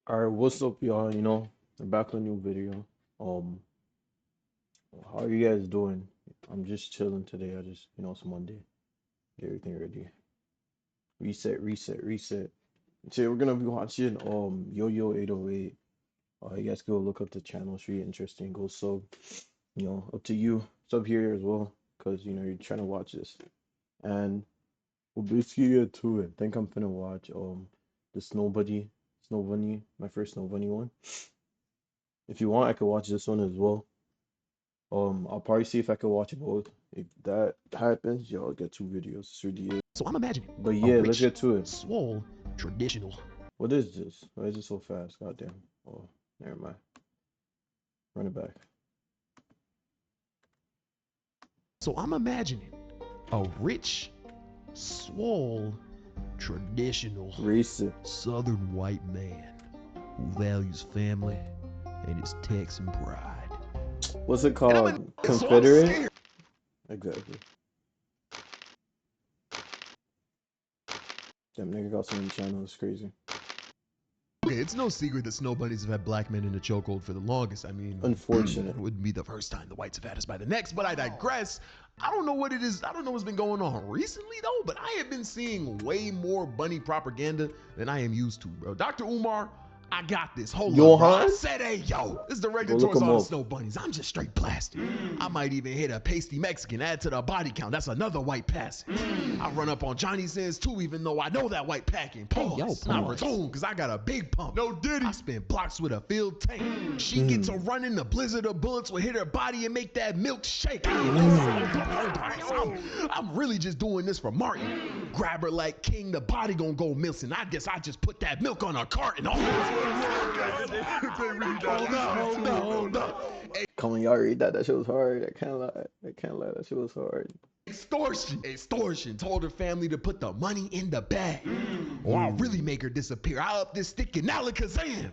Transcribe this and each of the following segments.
Alright, what's up, y'all? I'm back with a new video. Um, how are you guys doing? I'm just chilling today. It's Monday. Get everything ready. Reset, reset, reset. Today we're gonna be watching Yo-Yo 808. You guys go look up the channel. It's really interesting. Go sub. Up to you. Sub here as well, cause you're trying to watch this. And we'll basically get to it. I think I'm gonna watch the Snow Bunny, my first Snow Bunny one. If you want, I could watch this one as well. I'll probably see if I can watch both. If that happens, y'all get two videos. It's really it. So I'm imagining But a yeah, let's rich, get to it. swole, traditional. What is this? Why is it so fast? Goddamn. Oh, never mind. Run it back. So I'm imagining a rich, swole, traditional Racist. Southern white man who values family and his Texan pride. What's it And called? so I'm Confederate? scared. Exactly. Damn nigga got so many channels. It's crazy. Okay, it's no secret that snow bunnies have had black men in the chokehold for the longest. I mean, Unfortunate. it wouldn't be the first time the whites have had us by the necks, but I digress. I don't know what it is. I don't know what's been going on recently, though, but I have been seeing way more bunny propaganda than I am used to, bro. Dr. Umar, I got this. Hold on, bro. I said, hey, yo, this is directed Go look towards him all the up. snow bunnies. I'm just straight blasted. I might even hit a pasty Mexican, add to the body count. That's another white passing. I run up on Johnny Sins, too, even though I know that white packing. Pause. yo, Not pause. retone, because I got a big pump. No diddy. I spin blocks with a field tank. She gets to run in the blizzard of bullets will hit her body and make that milk shake. I'm really just doing this for Martin. Grab her like king, the body gonna go missing. I guess I just put that milk on a carton. Hold up. Come on, y'all read that. That shit was hard. I can't lie. That shit was hard. Extortion. Told her family to put the money in the bag, or I'll really make her disappear. I'll up this stick and alakazam.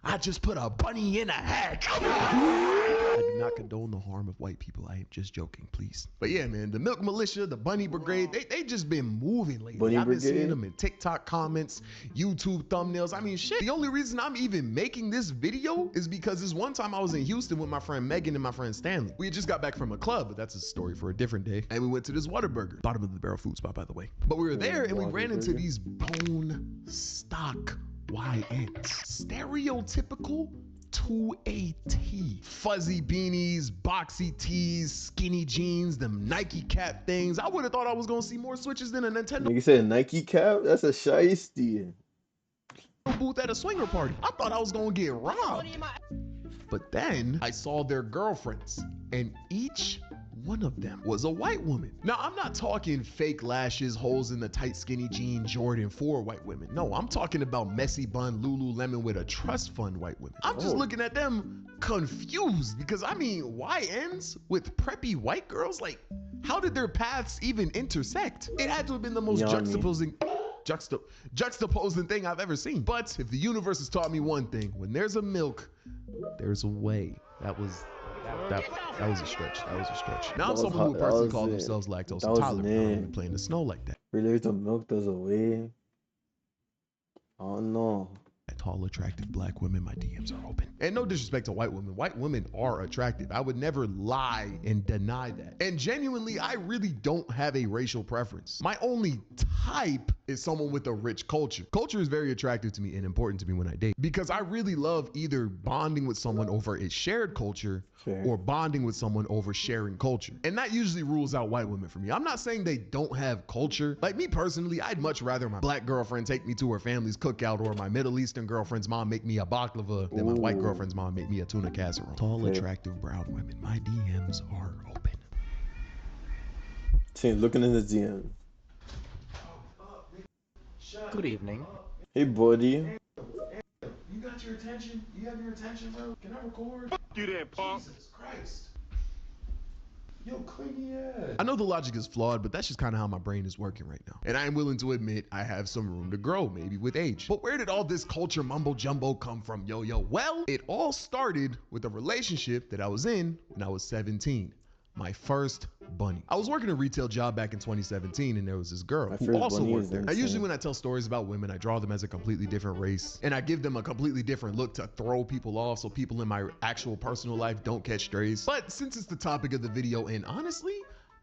I just put a bunny in a hat. Come on. I do not condone the harm of white people. I am just joking, please. But yeah, man, the milk militia, the bunny brigade, they just been moving lately. Bunny I've been brigade? seeing them in TikTok comments, YouTube thumbnails. I mean, shit. The only reason I'm even making this video is because this one time I was in Houston with my friend Megan and my friend Stanley. We had just got back from a club, but that's a story for a different day. And we went to this Whataburger, bottom of the barrel food spot, by the way. But we were there and we ran into these bone stock YNs. Stereotypical to a T. Fuzzy beanies, boxy tees, skinny jeans, them Nike cap things. I would have thought I was gonna see more switches than a Nintendo Nigga said Nike cap? That's a shiesty. booth at a swinger party. I thought I was gonna get robbed. But then I saw their girlfriends, and each one of them was a white woman. Now, I'm not talking fake lashes, holes in the tight skinny jean Jordan 4 white women. No, I'm talking about messy bun Lululemon with a trust fund white women. I'm just looking at them confused because I mean, YNs with preppy white girls? Like, how did their paths even intersect? It had to have been the most juxtaposing thing I've ever seen. But if the universe has taught me one thing, when there's a milk, there's a way. That was a stretch. Now I'm someone who would personally call themselves lactose intolerant. I don't even play in the snow like that. There's the milk, there's a way. Oh no. Tall, attractive black women, my DMs are open. And no disrespect to white women. White women are attractive. I would never lie and deny that. And genuinely, I really don't have a racial preference. My only type is someone with a rich culture. Culture is very attractive to me and important to me when I date because I really love either bonding with someone over a shared culture or bonding with someone over sharing culture. And that usually rules out white women for me. I'm not saying they don't have culture. Like me personally, I'd much rather my black girlfriend take me to her family's cookout or my Middle Eastern girlfriend's mom make me a baklava than my white girlfriend's mom make me a tuna casserole. Tall, attractive brown women. My DMs are open. See, looking in the DM. Good evening. Hey, buddy. You got your attention? You have your attention, bro? Can I record? You there, punk? Jesus Christ. Yo, clingy ass. I know the logic is flawed, but that's just kind of how my brain is working right now. And I am willing to admit I have some room to grow, maybe with age. But where did all this culture mumbo jumbo come from, yo? Well, it all started with a relationship that I was in when I was 17. My first bunny. I was working a retail job back in 2017 and there was this girl My who first also bunny worked is there. Now usually insane. when I tell stories about women, I draw them as a completely different race and I give them a completely different look to throw people off so people in my actual personal life don't catch strays. But since it's the topic of the video and honestly,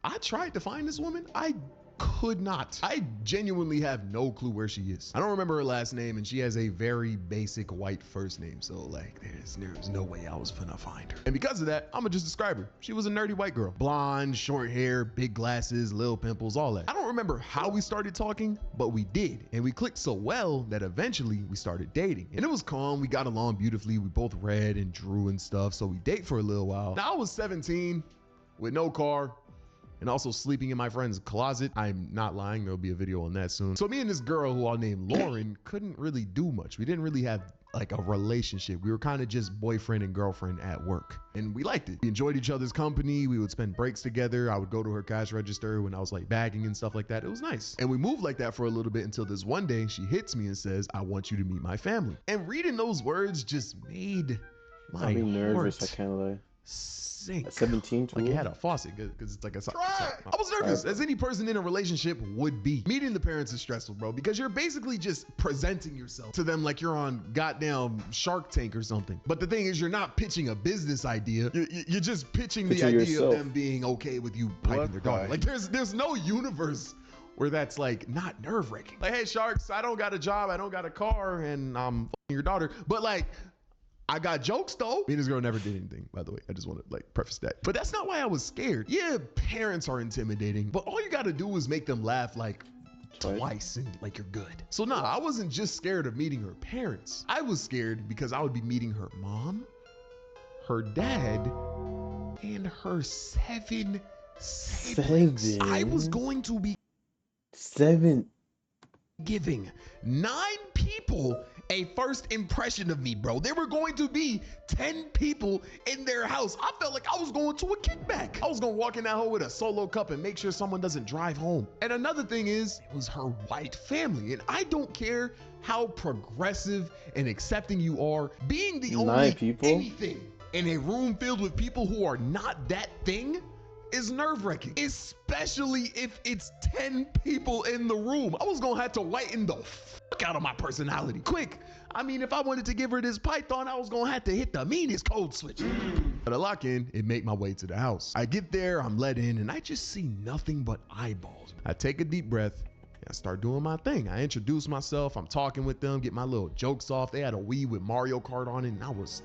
I tried to find this woman, I could not. I genuinely have no clue where she is. I don't remember her last name and she has a very basic white first name. So like there's no way I was gonna find her. And because of that, I'ma just describe her. She was a nerdy white girl. Blonde, short hair, big glasses, little pimples, all that. I don't remember how we started talking, but we did. And we clicked so well that eventually we started dating. And it was calm, we got along beautifully. We both read and drew and stuff. So we date for a little while. Now I was 17 with no car, and also sleeping in my friend's closet. I'm not lying, there'll be a video on that soon. So me and this girl who I'll name Lauren couldn't really do much. We didn't really have like a relationship. We were kind of just boyfriend and girlfriend at work. And we liked it. We enjoyed each other's company. We would spend breaks together. I would go to her cash register when I was like bagging and stuff like that. It was nice. And we moved like that for a little bit until this one day she hits me and says, I want you to meet my family. And reading those words just made my I'm nervous, heart I can't lie. sink. At 17 too? Like it had a faucet because it's like a I was nervous as any person in a relationship would be. Meeting the parents is stressful, bro, because you're basically just presenting yourself to them like you're on goddamn Shark Tank or something. But the thing is, you're not pitching a business idea. You're just pitching the idea yourself. of them being okay with you piping their daughter. Like there's no universe where that's like not nerve-wracking. Like, hey Sharks, I don't got a job, I don't got a car, and I'm fucking your daughter. But like, I got jokes though. Me and this girl never did anything, by the way. I just want to like preface that. But that's not why I was scared. Yeah, parents are intimidating, but all you got to do is make them laugh like twice and like you're good. So nah, I wasn't just scared of meeting her parents. I was scared because I would be meeting her mom, her dad, and her 7 siblings. 7? I was going to be 7? giving 9 people a first impression of me, bro. There were going to be 10 people in their house. I felt like I was going to a kickback. I was gonna walk in that hole with a solo cup and make sure someone doesn't drive home. And another thing is, it was her white family. And I don't care how progressive and accepting you are, being the only anything in a room filled with people who are not that thing is nerve-wracking, especially if it's 10 people in the room. I was gonna have to whiten the fuck out of my personality quick. I mean, if I wanted to give her this python, I was gonna have to hit the meanest code switch. But I lock in and make my way to the house. I get there, I'm let in, and I just see nothing but eyeballs. I take a deep breath, I start doing my thing. I introduce myself, I'm talking with them, get my little jokes off. They had a Wii with Mario Kart on it, and I was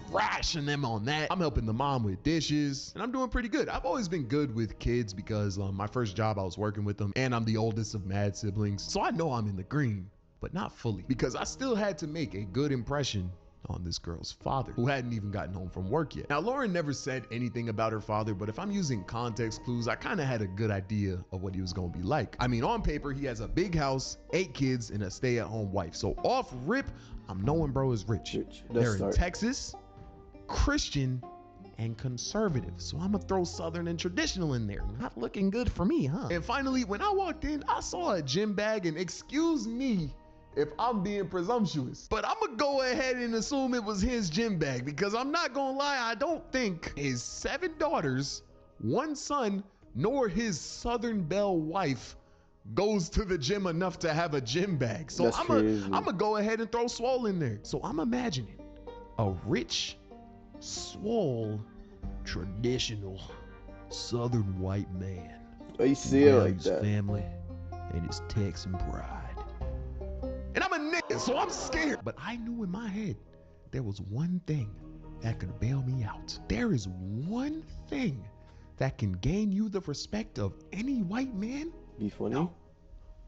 thrashing them on that. I'm helping the mom with dishes and I'm doing pretty good. I've always been good with kids because my first job I was working with them and I'm the oldest of mad siblings. So I know I'm in the green, but not fully because I still had to make a good impression on this girl's father who hadn't even gotten home from work yet. Now, Lauren never said anything about her father, but if I'm using context clues, I kind of had a good idea of what he was going to be like. I mean, on paper, he has a big house, 8 kids, and a stay-at-home wife. So off rip, I'm knowing bro is rich. They're in Texas, Christian, and conservative. So I'm gonna throw Southern and traditional in there. Not looking good for me, huh? And finally, when I walked in, I saw a gym bag, and excuse me if I'm being presumptuous, but I'm gonna go ahead and assume it was his gym bag because I'm not gonna lie, I don't think his 7 daughters, 1 son, nor his Southern Belle wife goes to the gym enough to have a gym bag. So I'm gonna go ahead and throw Swole in there. So I'm imagining a rich, swole, traditional Southern white man. I see it like his that. Family and his Texan pride. And I'm a nigga, so I'm scared. But I knew in my head there was one thing that could bail me out. There is one thing that can gain you the respect of any white man. Be funny. No.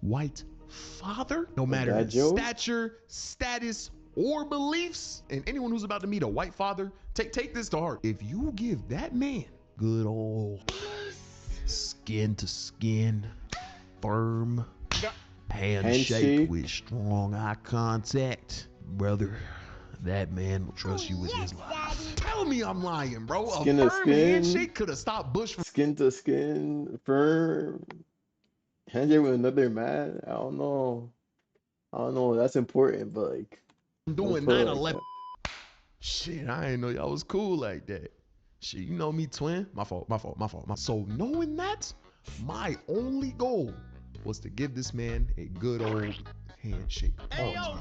White father, no matter his stature, status, or beliefs. And anyone who's about to meet a white father, take this to heart. If you give that man good old skin to skin, firm handshake with strong eye contact, brother, that man will trust you with his life. Tell me I'm lying, bro. Skin to skin handshake could have stopped Bush from skin to skin, firm handshake with another man. I don't know. That's important, but like doing 9/11. Shit, I didn't know y'all was cool like that. Shit, you know me, twin. My fault. So knowing that, my only goal was to give this man a good old handshake. Pause.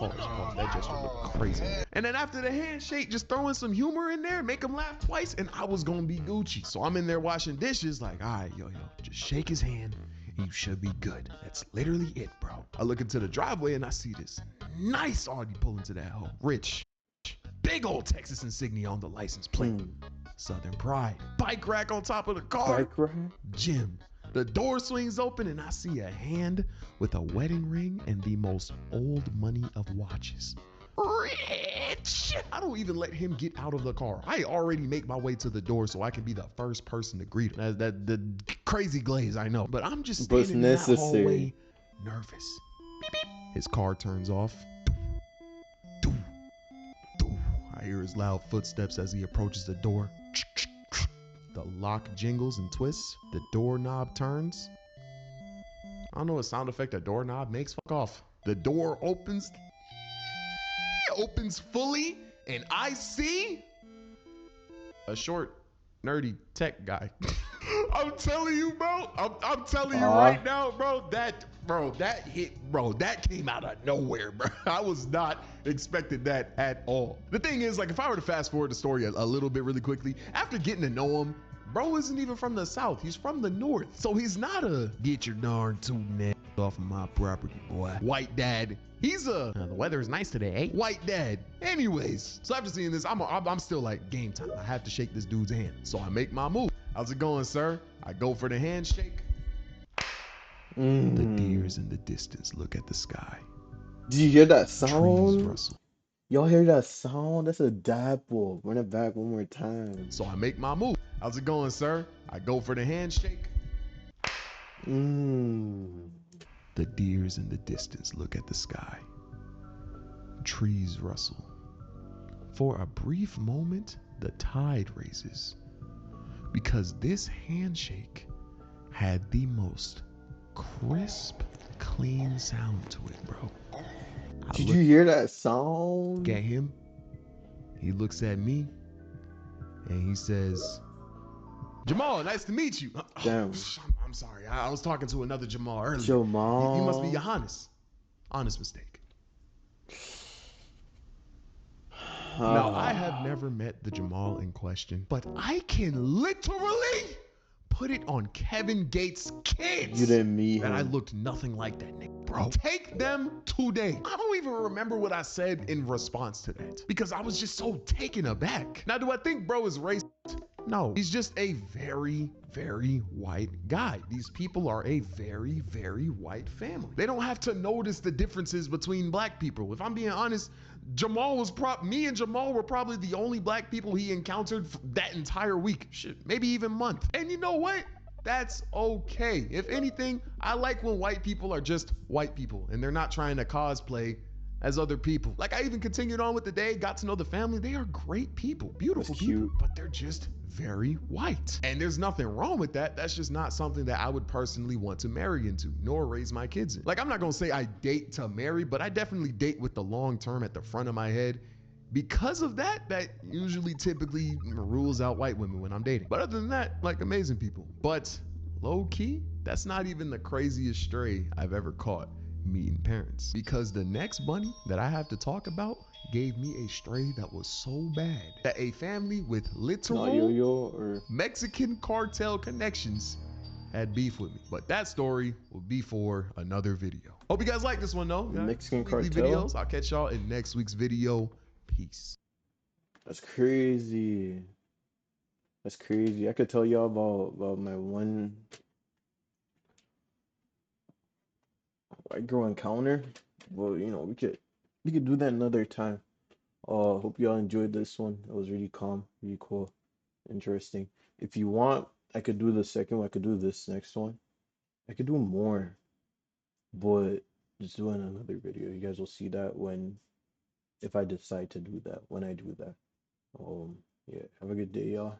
That gesture looked crazy. And then after the handshake, just throwing some humor in there, make him laugh twice, and I was gonna be Gucci. So I'm in there washing dishes, like, all right, yo, just shake his hand, and you should be good. That's literally it, bro. I look into the driveway and I see this nice Audi pull into that hole. Rich, big old Texas insignia on the license plate. Southern pride. Bike rack on top of the car. Bike rack? Jim. The door swings open and I see a hand with a wedding ring and the most old money of watches. Rich! I don't even let him get out of the car. I already make my way to the door so I can be the first person to greet him. The crazy glaze, I know. But I'm just standing in that hallway, nervous. Beep, beep. His car turns off. I hear his loud footsteps as he approaches the door. The lock jingles and twists. The doorknob turns. I don't know what sound effect a doorknob makes. Fuck off. The door opens fully, and I see a short, nerdy tech guy. I'm telling you, bro. I'm telling you right now, bro. That came out of nowhere, bro. I was not expecting that at all. The thing is, like, if I were to fast forward the story a little bit really quickly, after getting to know him, bro isn't even from the South. He's from the North. So he's not a get your darn tootin' off of my property, boy. White dad. He's the weather is nice today, eh? White dad. Anyways, so after seeing this, I'm still like, game time. I have to shake this dude's hand. So I make my move. How's it going, sir? I go for the handshake. The deers in the distance look at the sky. Did you hear that sound? Trees rustle. Y'all hear that sound? That's a dad wolf. Run it back one more time. So I make my move. How's it going, sir? I go for the handshake. The deers in the distance look at the sky. Trees rustle. For a brief moment, the tide raises. Because this handshake had the most crisp, clean sound to it, bro. Did you hear that sound? At him. He looks at me and he says, Jamal, nice to meet you. Damn. I'm sorry. I was talking to another Jamal earlier. Jamal? He must be Johannes. Honest mistake. Now, I have never met the Jamal in question, but I can literally put it on Kevin Gates' kids. You didn't meet him. That I looked nothing like that nigga, bro. Take them today. I don't even remember what I said in response to that because I was just so taken aback. Now, do I think bro is racist? No, he's just a very, very white guy. These people are a very, very white family. They don't have to notice the differences between black people. If I'm being honest, me and Jamal were probably the only black people he encountered that entire week. Shit, maybe even month. And you know what? That's okay. If anything, I like when white people are just white people and they're not trying to cosplay as other people. Like, I even continued on with the day, got to know the family. They are great people, beautiful people, but they're just very white. And there's nothing wrong with that. That's just not something that I would personally want to marry into, nor raise my kids in. Like, I'm not gonna say I date to marry, but I definitely date with the long term at the front of my head. Because of that, that usually typically rules out white women when I'm dating. But other than that, like, amazing people. But low key, that's not even the craziest stray I've ever caught meeting parents. Because the next bunny that I have to talk about gave me a stray that was so bad that a family with literal Yoyo or Mexican cartel connections had beef with me. But that story will be for another video. Hope you guys like this one though. Mexican Weekly cartel videos. I'll catch y'all in next week's video. Peace. That's crazy. That's crazy. I could tell y'all about my one white girl encounter. Well, you know, we could do that another time. Hope y'all enjoyed this one. It was really calm, really cool, interesting. If you want, I could do the second one. I could do this next one. I could do more, but just do another video. You guys will see that if I decide to do that, when I do that. Yeah. Have a good day, y'all.